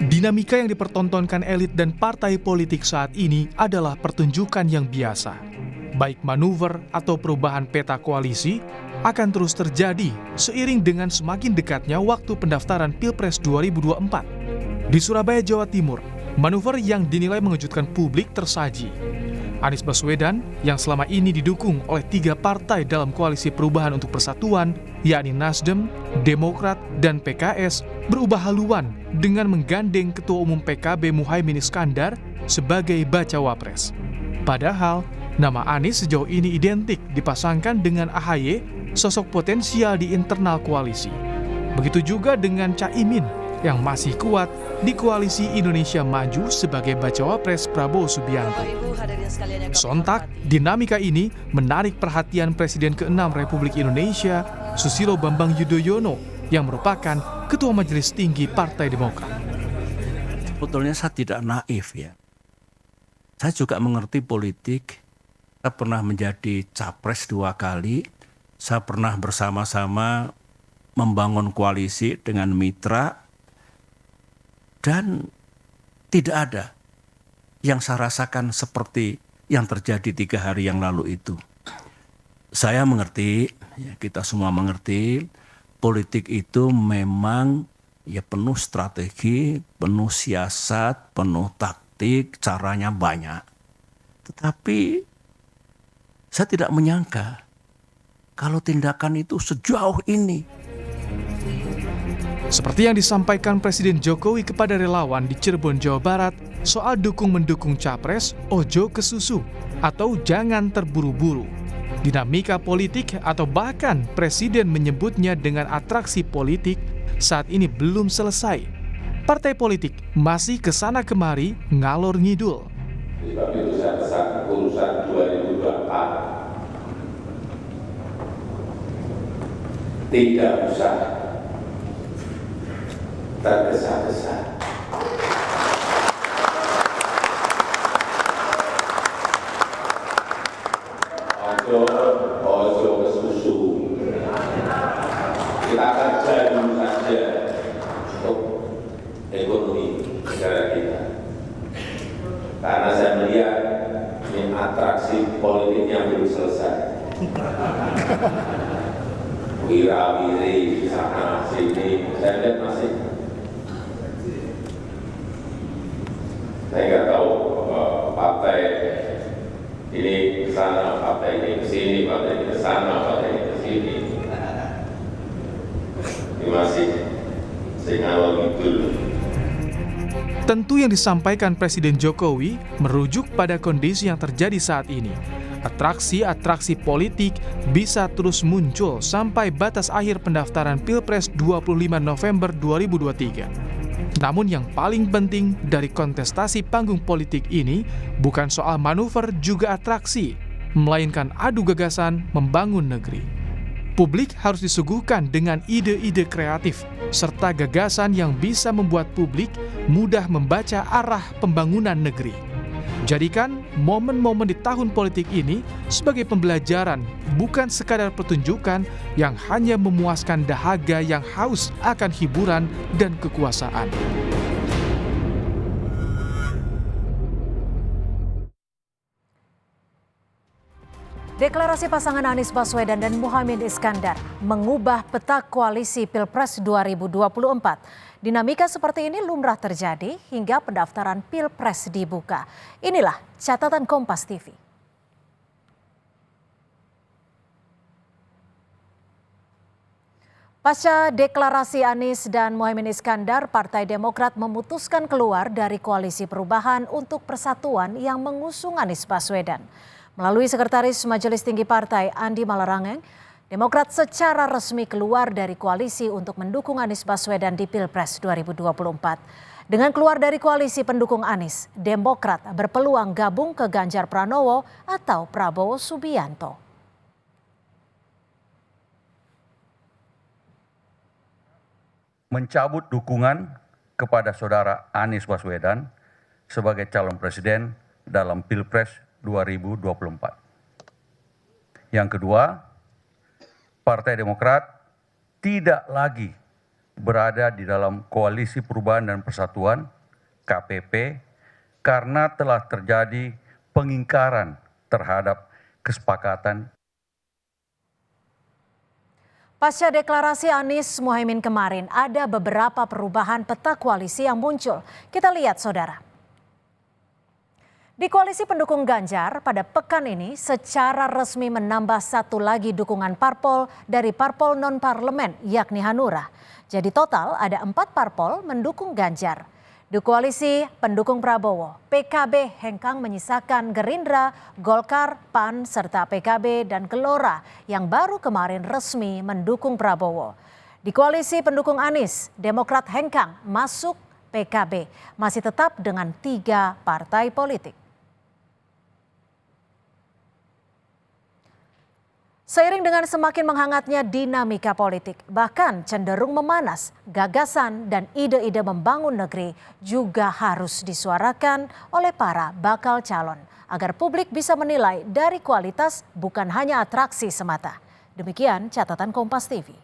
Dinamika yang dipertontonkan elit dan partai politik saat ini adalah pertunjukan yang biasa. Baik manuver atau perubahan peta koalisi akan terus terjadi seiring dengan semakin dekatnya waktu pendaftaran Pilpres 2024. Di Surabaya, Jawa Timur, manuver yang dinilai mengejutkan publik tersaji. Anies Baswedan yang selama ini didukung oleh 3 partai dalam koalisi perubahan untuk persatuan, yakni Nasdem, Demokrat, dan PKS, berubah haluan dengan menggandeng Ketua Umum PKB Muhaimin Iskandar sebagai bacawa pres. Padahal, nama Anies sejauh ini identik dipasangkan dengan AHY, sosok potensial di internal koalisi. Begitu juga dengan Caimin yang masih kuat di koalisi Indonesia Maju sebagai bacawa pres Prabowo Subianto. Sontak, dinamika ini menarik perhatian Presiden ke-6 Republik Indonesia, Susilo Bambang Yudhoyono, yang merupakan Ketua Majelis Tinggi Partai Demokrat. Sebetulnya saya tidak naif ya. Saya juga mengerti politik. Saya pernah menjadi capres 2 kali. Saya pernah bersama-sama membangun koalisi dengan mitra. Dan tidak ada yang saya rasakan seperti yang terjadi 3 hari yang lalu itu. Saya mengerti, ya kita semua mengerti, politik itu memang ya penuh strategi, penuh siasat, penuh taktik, caranya banyak. Tetapi saya tidak menyangka kalau tindakan itu sejauh ini. Seperti yang disampaikan Presiden Jokowi kepada relawan di Cirebon, Jawa Barat, soal dukung-mendukung capres, ojo kesusu, atau jangan terburu-buru. Dinamika politik atau bahkan Presiden menyebutnya dengan atraksi politik saat ini belum selesai. Partai politik masih kesana kemari ngalor ngidul. Sebab itu saya pesan urusan 2024 tidak usah tergesa-gesa. Ojo kesusu. Kita kerja dulu saja untuk ekonomi negara kita. Karena saya melihat ini atraksi politiknya belum selesai. Wira-wiri sana sini, saya lihat masih. Saya nggak tahu partai ini ke sana, partai ini ke sini, partai ini ke sana, partai ini ke sini. Ini masih ngalor ngidul. Tentu yang disampaikan Presiden Jokowi merujuk pada kondisi yang terjadi saat ini. Atraksi-atraksi politik bisa terus muncul sampai batas akhir pendaftaran Pilpres 25 November 2023. Namun yang paling penting dari kontestasi panggung politik ini bukan soal manuver juga atraksi, melainkan adu gagasan membangun negeri. Publik harus disuguhkan dengan ide-ide kreatif serta gagasan yang bisa membuat publik mudah membaca arah pembangunan negeri. Jadikan momen-momen di tahun politik ini sebagai pembelajaran, bukan sekadar pertunjukan yang hanya memuaskan dahaga yang haus akan hiburan dan kekuasaan. Deklarasi pasangan Anies Baswedan dan Muhaimin Iskandar mengubah peta koalisi Pilpres 2024. Dinamika seperti ini lumrah terjadi hingga pendaftaran Pilpres dibuka. Inilah catatan Kompas TV. Pasca deklarasi Anies dan Muhaimin Iskandar, Partai Demokrat memutuskan keluar dari Koalisi Perubahan untuk Persatuan yang mengusung Anies Baswedan. Melalui Sekretaris Majelis Tinggi Partai Andi Malarangeng, Demokrat secara resmi keluar dari koalisi untuk mendukung Anies Baswedan di Pilpres 2024. Dengan keluar dari koalisi pendukung Anies, Demokrat berpeluang gabung ke Ganjar Pranowo atau Prabowo Subianto. Mencabut dukungan kepada saudara Anies Baswedan sebagai calon presiden dalam Pilpres 2024. Yang kedua, Partai Demokrat tidak lagi berada di dalam Koalisi Perubahan dan Persatuan (KPP) karena telah terjadi pengingkaran terhadap kesepakatan. Pasca deklarasi Anies Muhaimin kemarin, ada beberapa perubahan peta koalisi yang muncul. Kita lihat, saudara. Di koalisi pendukung Ganjar, pada pekan ini secara resmi menambah satu lagi dukungan parpol dari parpol non-parlemen, yakni Hanura. Jadi total ada 4 parpol mendukung Ganjar. Di koalisi pendukung Prabowo, PKB hengkang menyisakan Gerindra, Golkar, PAN, serta PKB dan Gelora yang baru kemarin resmi mendukung Prabowo. Di koalisi pendukung Anies, Demokrat hengkang masuk PKB, masih tetap dengan 3 partai politik. Seiring dengan semakin menghangatnya dinamika politik, bahkan cenderung memanas, gagasan dan ide-ide membangun negeri juga harus disuarakan oleh para bakal calon agar publik bisa menilai dari kualitas bukan hanya atraksi semata. Demikian catatan Kompas TV.